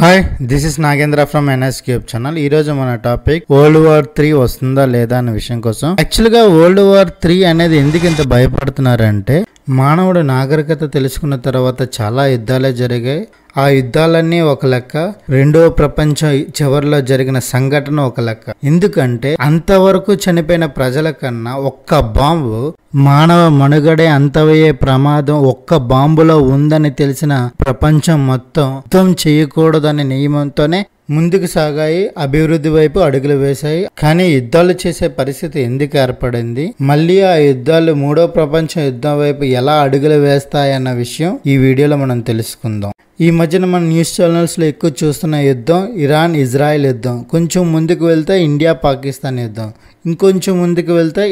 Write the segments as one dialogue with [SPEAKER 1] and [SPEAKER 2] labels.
[SPEAKER 1] Hi this is Nagendra from NS cube channel. ఈ రోజు మన టాపిక్ వరల్డ్ వార్ 3 వస్తుందా లేదా అనే విషయం కోసం. యాక్చువల్ గా వరల్డ్ వార్ 3 అనేది ఎందుకు ఇంత భయపడుతున్నారంటే, మానవుడు నాగరికత తెలుసుకున్న తర్వాత చాలా యుద్ధాలే జరిగాయి. ఆ యుద్ధాలన్నీ ఒక లెక్క, రెండో ప్రపంచ చివరిలో జరిగిన సంఘటన ఒక లెక్క. ఎందుకంటే అంతవరకు చనిపోయిన ప్రజల కన్నా ఒక్క బాంబు మానవ మనుగడే అంతవయ్యే ప్రమాదం ఒక్క బాంబులో ఉందని తెలిసిన ప్రపంచం మొత్తం యుద్ధం చేయకూడదనే నియమంతోనే ముందుకు సాగాయి, అభివృద్ధి వైపు అడుగులు వేశాయి. కానీ యుద్ధాలు చేసే పరిస్థితి ఎందుకు ఏర్పడింది, మళ్ళీ ఆ యుద్ధాలు మూడో ప్రపంచ యుద్ధం వైపు ఎలా అడుగులు వేస్తాయన్న విషయం ఈ వీడియోలో మనం తెలుసుకుందాం. ఈ మధ్యన మన న్యూస్ ఛానల్స్ లో ఎక్కువ చూస్తున్న యుద్ధం ఇరాన్ ఇజ్రాయెల్ యుద్ధం, కొంచెం ముందుకు వెళ్తే ఇండియా పాకిస్తాన్ యుద్ధం, ఇంకొంచెం ముందుకు వెళ్తే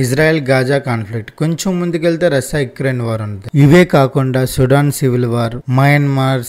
[SPEAKER 1] ఇజ్రాయెల్ గాజా కాన్ఫ్లిక్ట్, కొంచెం ముందుకెళ్తే రష్యా యుక్రెయిన్ వార్ ఉంది. ఇవే కాకుండా Sudan civil war, Myanmar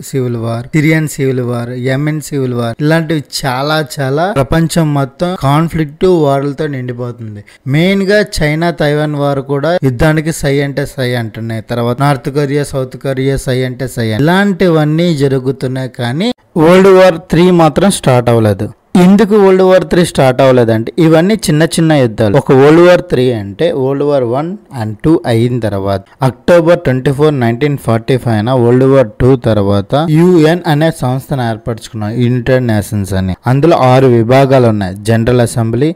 [SPEAKER 1] civil war, Syrian civil war, Yemen civil war, ఇలాంటివి చాలా ప్రపంచం మొత్తం కాన్ఫ్లిక్ట్ వార్లతో నిండిపోతుంది. మెయిన్ గా చైనా తైవాన్ వార్ కూడా యుద్ధానికి సై అంటే సై అంటున్నాయి. తర్వాత నార్త్ కొరియా సౌత్ కొరియా సై అంటే సై. ఇలాంటివన్నీ జరుగుతున్నాయి, కానీ వరల్డ్ వార్ 3 మాత్రం స్టార్ట్ అవ్వలేదు. ఎందుకు వరల్డ్ వార్ 3 స్టార్ట్ అవ్వలేదంటే, ఇవన్నీ చిన్న యుద్ధాలు. ఒక వరల్డ్ వార్ 3 అంటే వరల్డ్ వార్ 1 and 2 అయిన తర్వాత అక్టోబర్ 24, 1945 వరల్డ్ వార్ 2 తర్వాత UN అనే సంస్థను ఏర్పరచుకున్నాం, యునైటెడ్ నేషన్స్ అని. అందులో 6 విభాగాలు ఉన్నాయి: General Assembly,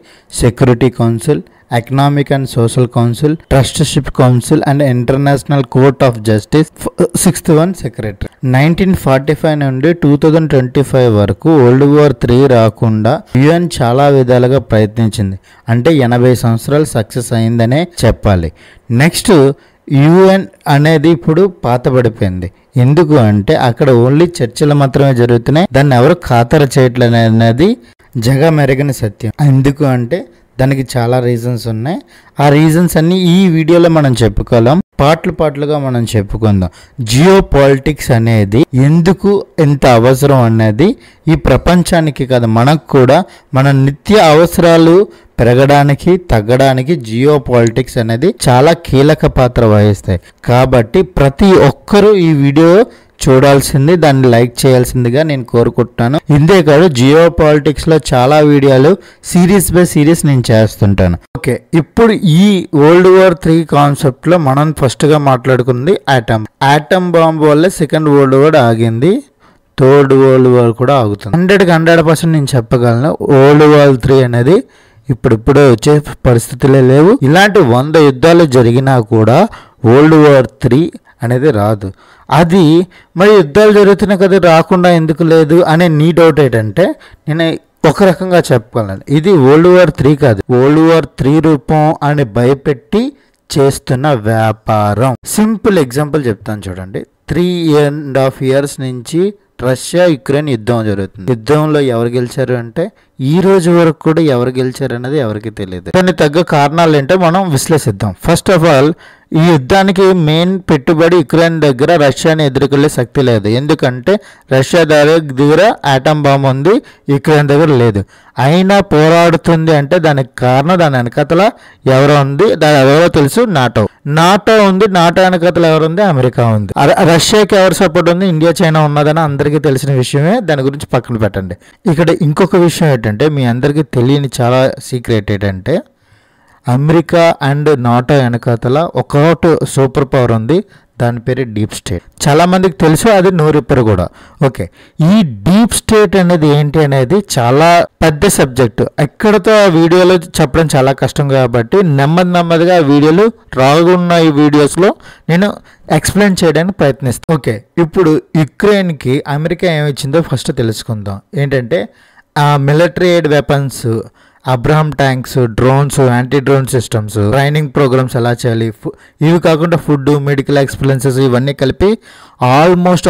[SPEAKER 1] Security Council, Economic and Social Council, Trusteeship Council and International Court of Justice, 6th one secretary. 1945 నుండి 2025 వరకు వరల్డ్ వార్ 3 రాకుండా UN చాలా విధాలుగా ప్రయత్నించింది. అంటే 80 సంవత్సరాలు సక్సెస్ అయిందనే చెప్పాలి. నెక్స్ట్ UN అనేది ఇప్పుడు పాతబడిపోయింది. ఎందుకు అంటే అక్కడ ఓన్లీ చర్చలు మాత్రమే జరుగుతున్నాయి, దాన్ని ఎవరు ఖాతరు చేయట్లేదు అనేది జగమెరిగిన సత్యం. ఎందుకు అంటే దానికి చాలా రీజన్స్ ఉన్నాయి. ఆ రీజన్స్ అన్ని ఈ వీడియోలో మనం చెప్పుకోలేం, పార్ట్లుగా మనం చెప్పుకుందాం. జియో పాలిటిక్స్ అనేది ఎందుకు ఎంత అవసరం అనేది ఈ ప్రపంచానికి కాదు, మనకు కూడా మన నిత్య అవసరాలు పెరగడానికి తగ్గడానికి జియో పాలిటిక్స్ అనేది చాలా కీలక పాత్ర వహిస్తాయి. కాబట్టి ప్రతి ఒక్కరూ ఈ వీడియో చూడాల్సింది, దాన్ని లైక్ చేయాల్సిందిగా నేను కోరుకుంటున్నాను. ఇంతే కాదు, జియో పాలిటిక్స్ లో చాలా వీడియోలు సిరీస్ బై సిరీస్ నేను చేస్తుంటాను. ఓకే, ఇప్పుడు ఈ వరల్డ్ వార్ 3 కాన్సెప్ట్ లో మనం ఫస్ట్ గా మాట్లాడుకుంది ఆటం బాంబు వల్ల సెకండ్ వరల్డ్ వార్ ఆగింది, థర్డ్ వరల్డ్ వార్ కూడా ఆగుతుంది. 100% నేను చెప్పగలను, వరల్డ్ వార్ 3 అనేది ఇప్పుడే వచ్చే పరిస్థితులే లేవు. ఇలాంటి 100 యుద్ధాలు జరిగినా కూడా వరల్డ్ వార్ 3 అనేది రాదు. అది మరి యుద్ధాలు జరుగుతున్నాయి కదా, రాకుండా ఎందుకు లేదు అనే నీ డౌట్ ఏంటంటే, నేను ఒక రకంగా చెప్పగలను, ఇది వరల్డ్ వార్ 3 కాదు, వరల్డ్ వార్ 3 రూపం అని భయపెట్టి చేస్తున్న వ్యాపారం. సింపుల్ ఎగ్జాంపుల్ చెప్తాను చూడండి. 3.5 years నుంచి రష్యా యుక్రెయిన్ యుద్ధం జరుగుతుంది. యుద్ధంలో ఎవరు గెలిచారు అంటే ఈ రోజు వరకు కూడా ఎవరు గెలిచారు అనేది ఎవరికి తెలియదు. దానికి తగ్గ కారణాలు ఏంటో మనం విశ్లేషిద్దాం. ఫస్ట్ ఆఫ్ ఆల్, ఈ యుద్ధానికి మెయిన్ పెట్టుబడి యుక్రెయిన్ దగ్గర రష్యాని ఎదుర్కొనే శక్తి లేదు. ఎందుకంటే రష్యా దగ్గర ఆటం బాంబ్ ఉంది, యుక్రెయిన్ దగ్గర లేదు. అయినా పోరాడుతుంది అంటే దానికి కారణం, దాని వెనకతల ఎవరో ఉంది, దాని ఎవరో తెలుసు, నాటో ఉంది. నాటో వెనకతల ఎవరు ఉంది? అమెరికా ఉంది. రష్యాకి ఎవరు సపోర్ట్ ఉంది? ఇండియా చైనా ఉన్నదని అందరికీ తెలిసిన విషయమే, దాని గురించి పక్కన పెట్టండి. ఇక్కడ ఇంకొక విషయం ఏంటంటే, మీ అందరికీ తెలియని చాలా సీక్రెట్ ఏంటంటే, అమెరికా అండ్ నాటో వెనకాతల ఒకటి సూపర్ పవర్ ఉంది, దాని పేరు డీప్ స్టేట్. చాలా మందికి తెలుసు, అది నోరిప్పరు కూడా. ఓకే, ఈ డీప్ స్టేట్ అనేది ఏంటి అనేది చాలా పెద్ద సబ్జెక్ట్. ఎక్కడితో ఆ వీడియోలో చెప్పడం చాలా కష్టం కాబట్టి నెమ్మదిగా వీడియోలు రాగున్న ఈ వీడియోస్లో నేను ఎక్స్ప్లెయిన్ చేయడానికి ప్రయత్నిస్తాను. ఓకే, ఇప్పుడు యుక్రెయిన్కి అమెరికా ఏమిచ్చిందో ఫస్ట్ తెలుసుకుందాం. ఏంటంటే military aid weapons, Abraham tanks, drones, anti drone systems, training programmes ఎలా చేయాలి, ఇవి కాకుండా ఫుడ్, మెడికల్ ఎక్స్పెన్సెస్ ఇవన్నీ కలిపి ఆల్మోస్ట్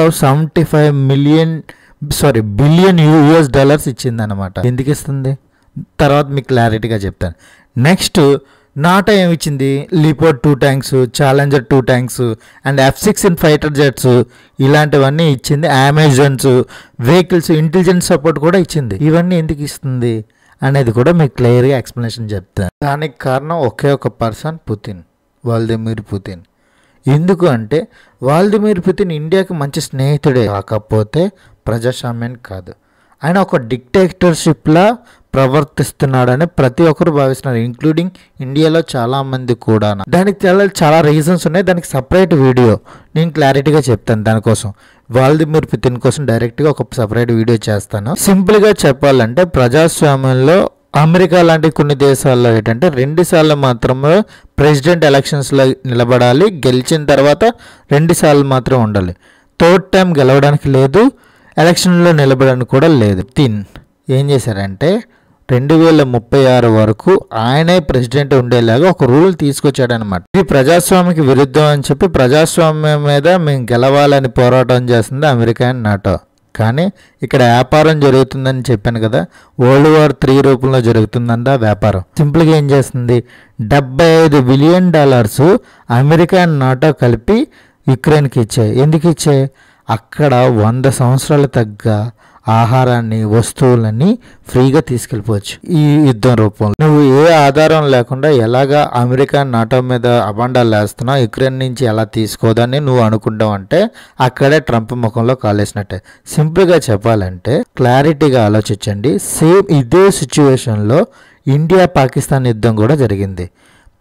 [SPEAKER 1] బిలియన్ US$ ఇచ్చిందనమాట. ఎందుకు ఇస్తుంది తర్వాత మీకు క్లారిటీగా చెప్తాను. నెక్స్ట్ నాటో ఏమిచ్చింది? Leopard 2 tanks, Challenger 2 tanks and F-16 fighter jets ఇలాంటివన్నీ ఇచ్చింది. అమెజాన్స్, వెహికల్స్, ఇంటెలిజెన్స్ సపోర్ట్ కూడా ఇచ్చింది. ఇవన్నీ ఎందుకు ఇస్తుంది అనేది కూడా మీకు క్లియర్గా ఎక్స్ప్లెనేషన్ చెప్తాను. దానికి కారణం ఒకే ఒక పర్సన్, పుతిన్, వ్లాదిమిర్ పుతిన్.
[SPEAKER 2] ఎందుకు అంటే వ్లాదిమిర్ పుతిన్ ఇండియాకి మంచి స్నేహితుడే, కాకపోతే ప్రజాస్వామ్యానికి కాదు. ఆయన ఒక డిక్టేటర్షిప్లా ప్రవర్తిస్తున్నాడని ప్రతి ఒక్కరు భావిస్తున్నారు, ఇంక్లూడింగ్ ఇండియాలో చాలామంది కూడా. దానికి చాలా రీజన్స్ ఉన్నాయి, దానికి సపరేట్ వీడియో నేను క్లారిటీగా చెప్తాను. దానికోసం వ్లాదిమిర్ పుతిన్ కోసం డైరెక్ట్గా ఒక సపరేట్ వీడియో చేస్తాను. సింపుల్గా చెప్పాలంటే ప్రజాస్వామ్యంలో అమెరికా లాంటి కొన్ని దేశాల్లో ఏంటంటే 2 సార్లు మాత్రమే ప్రెసిడెంట్ ఎలక్షన్స్లో నిలబడాలి, గెలిచిన తర్వాత 2 సార్లు మాత్రం ఉండాలి. థర్డ్ టైం గెలవడానికి లేదు, ఎలక్షన్లో నిలబడడానికి కూడా లేదు. ఏం చేశారంటే 2036 వరకు ఆయనే ప్రెసిడెంట్ ఉండేలాగా ఒక రూల్ తీసుకొచ్చాడనమాట. ఇది ప్రజాస్వామ్యకి విరుద్ధం అని చెప్పి ప్రజాస్వామ్యం మీద మేము గెలవాలని పోరాటం చేస్తుంది అమెరికా అండ్ నాటో. కానీ ఇక్కడ వ్యాపారం జరుగుతుందని చెప్పాను కదా, వరల్డ్ వార్ 3 రూపంలో జరుగుతుందంట వ్యాపారం. సింపుల్గా ఏం చేస్తుంది, $75 బిలియన్ అమెరికా అండ్ నాటో కలిపి యుక్రెయిన్కి ఇచ్చాయి. ఎందుకు ఇచ్చాయి? అక్కడ 100 సంవత్సరాలు తగ్గ ఆహారాన్ని, వస్తువులని ఫ్రీగా తీసుకెళ్ళిపోవచ్చు ఈ యుద్ధం రూపంలో. నువ్వు ఏ ఆధారం లేకుండా ఎలాగా అమెరికా నాటో మీద అబాండాలు వేస్తున్నావు, యుక్రెయిన్ నుంచి ఎలా తీసుకోదని నువ్వు అనుకుంటావు అంటే అక్కడే ట్రంప్ ముఖంలో కాలేసినట్టే. సింపుల్గా చెప్పాలంటే క్లారిటీగా ఆలోచించండి. సేమ్ ఇదే సిచ్యువేషన్లో ఇండియా పాకిస్తాన్ యుద్ధం కూడా జరిగింది.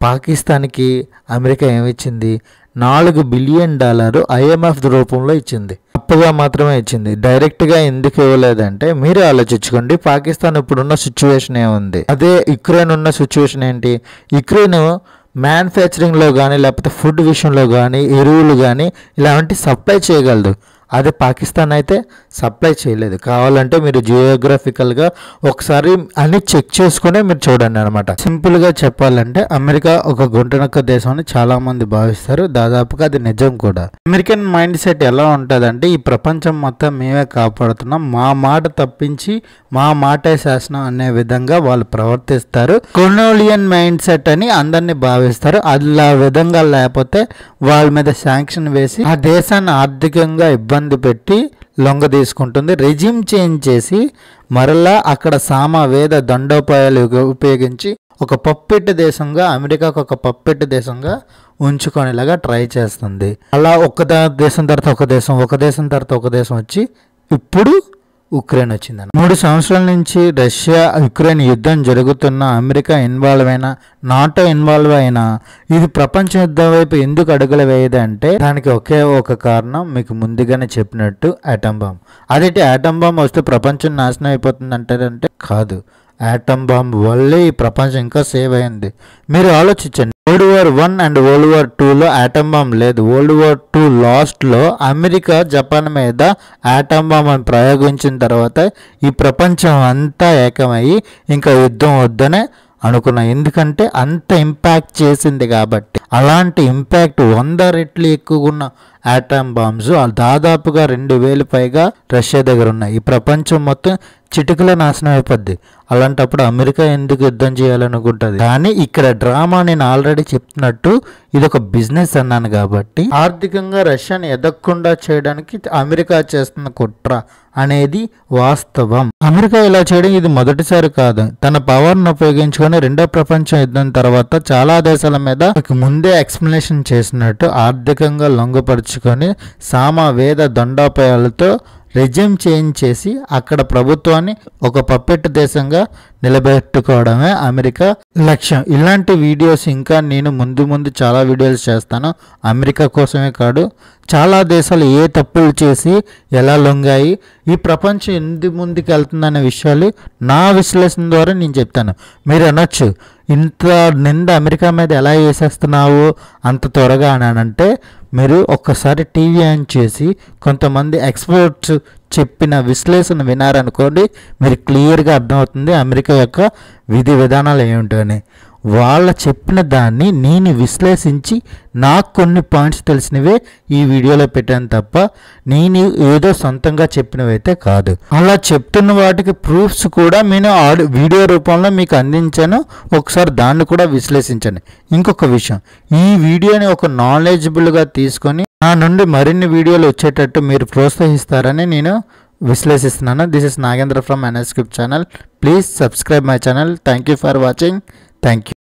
[SPEAKER 2] పాకిస్తాన్కి అమెరికా ఏమిచ్చింది? $4 బిలియన్ IMF రూపంలో ఇచ్చింది. అప్పుగా మాత్రమే ఇచ్చింది, డైరెక్ట్గా ఎందుకు ఇవ్వలేదంటే మీరే ఆలోచించుకోండి. పాకిస్తాన్ ఇప్పుడున్న సిచ్యువేషన్ ఏముంది, అదే యుక్రెయిన్ ఉన్న సిచ్యువేషన్ ఏంటి? యుక్రెయిన్ మ్యానుఫ్యాక్చరింగ్లో కానీ లేకపోతే ఫుడ్ విషయంలో కానీ ఎరువులు కానీ ఇలాంటి సప్లై చేయగలదు. అదే పాకిస్తాన్ అయితే సప్లై చేయలేదు. కావాలంటే మీరు జియోగ్రఫికల్గా ఒకసారి అన్ని చెక్ చేసుకునే మీరు చూడండి అనమాట. సింపుల్గా చెప్పాలంటే అమెరికా ఒక గుంటనక్క దేశం అని చాలామంది భావిస్తారు, దాదాపుగా అది నిజం కూడా. అమెరికన్ మైండ్ సెట్ ఎలా ఉంటుందంటే ఈ ప్రపంచం మొత్తం మేమే కాపాడుతున్నాం, మా మాట తప్పించి మా మాటే శాసనం అనే విధంగా వాళ్ళు ప్రవర్తిస్తారు. కొలోనియన్ మైండ్ సెట్ అని అందరినీ భావిస్తారు. అలా విధంగా లేకపోతే వాళ్ళ మీద శాంక్షన్ వేసి ఆ దేశాన్ని ఆర్థికంగా ఇబ్బంది పెట్టి లొంగ తీసుకుంటుంది. రెజిమ్ చేంజ్ చేసి మరలా అక్కడ సామవేద దండోపాయాలు ఉపయోగించి ఒక పప్పెట్టు దేశంగా అమెరికాకు ఒక పప్పెట్టు దేశంగా ఉంచుకునేలాగా ట్రై చేస్తుంది. అలా ఒక దేశం తర్వాత ఒక దేశం, ఒక దేశం తర్వాత ఒక దేశం వచ్చి ఇప్పుడు ఉక్రెయిన్ వచ్చిందని. 3 సంవత్సరాల నుంచి రష్యా యుక్రెయిన్ యుద్ధం జరుగుతున్న అమెరికా ఇన్వాల్వ్ అయినా నాటో ఇన్వాల్వ్ అయినా ఇది ప్రపంచ యుద్ధం వైపు ఎందుకు అడుగులు వేయదంటే దానికి ఒకే ఒక కారణం, మీకు ముందుగానే చెప్పినట్టు ఆటం బాంబ్. అదేంటి ఆటం బాంబ్ వస్తే ప్రపంచం నాశనం అయిపోతుంది అంటారంటే కాదు, ఆటం బాంబ్ వల్లే ఈ ప్రపంచం ఇంకా సేవ్ అయింది. మీరు ఆలోచించండి, world war 1 and world war 2లో ఆటం బాంబ్ లేదు. వరల్డ్ వార్ 2 లాస్ట్లో అమెరికా జపాన్ మీద ఆటం బాంబ్ ప్రయోగించిన తర్వాత ఈ ప్రపంచం అంతా ఏకమయ్యి ఇంకా యుద్ధం వద్దనే అనుకున్నా. ఎందుకంటే అంత ఇంపాక్ట్ చేసింది కాబట్టి. అలాంటి ఇంపాక్ట్ 100 రెట్లు ఎక్కువ ఉన్న ఆటం బాంబ్స్ దాదాపుగా 2000 పైగా రష్యా దగ్గర ఉన్నాయి. ఈ ప్రపంచం మొత్తం చిటికలో నాశనం అయిపోద్ది. అలాంటప్పుడు అమెరికా ఎందుకు యుద్ధం చేయాలనుకుంటుంది? కానీ ఇక్కడ డ్రామా నేను ఆల్రెడీ చెప్తున్నట్టు ఇది ఒక బిజినెస్ అన్నాను కాబట్టి ఆర్థికంగా రష్యాని ఎదగకుండా చేయడానికి అమెరికా చేస్తున్న కుట్ర అనేది వాస్తవం. అమెరికా ఇలా చేయడం ఇది మొదటిసారి కాదు. తన పవర్ను ఉపయోగించుకొని 2వ ప్రపంచ యుద్ధం తర్వాత చాలా దేశాల మీద ముందే ఎక్స్ప్లెనేషన్ చేసినట్టు ఆర్థికంగా లొంగపరుచుకొని సామవేద దండోపాయాలతో రెజిమ్ చేంజ్ చేసి అక్కడ ప్రభుత్వాన్ని ఒక పప్పెట్టు దేశంగా నిలబెట్టుకోవడమే అమెరికా లక్ష్యం. ఇలాంటి వీడియోస్ ఇంకా నేను ముందు చాలా వీడియోస్ చేస్తాను. అమెరికా కోసమే కాదు, చాలా దేశాలు ఏ తప్పులు చేసి ఎలా లొంగాయి, ఈ ప్రపంచం ఎందుకు ముందుకు వెళ్తుందనే విషయాలు నా విశ్లేషణ ద్వారా నేను చెప్తాను. మీరు అనొచ్చు, ఇంత నింద అమెరికా మీద ఎలా వేసేస్తున్నావు అంత త్వరగా అని అంటే, మీరు ఒక్కసారి టీవీ ఆన్ చేసి కొంతమంది ఎక్స్పర్ట్స్ చెప్పిన విశ్లేషణ వినారనుకోండి, మీరు క్లియర్గా అర్థమవుతుంది అమెరికా యొక్క విధి విధానాలు ఏమిటని. వాళ్ళ చెప్పిన దాన్ని నేను విశ్లేషించి నాకు కొన్ని పాయింట్స్ తెలిసినవే ఈ వీడియోలో పెట్టాను తప్ప నేను ఏదో సొంతంగా చెప్పినవైతే కాదు. అలా చెప్తున్న వాటికి ప్రూఫ్స్ కూడా నేను వీడియో రూపంలో మీకు అందించాను. ఒకసారి దాన్ని కూడా విశ్లేషించండి. ఇంకొక విషయం, ఈ వీడియోని ఒక నాలెడ్జబుల్గా తీసుకొని నా నుండి మరిన్ని వీడియోలు వచ్చేటట్టు మీరు ప్రోత్సహిస్తారని నేను విశ్లేషిస్తున్నాను. This is Nagendra from NS Script channel. Please subscribe my channel. Thank you for watching. Thank you.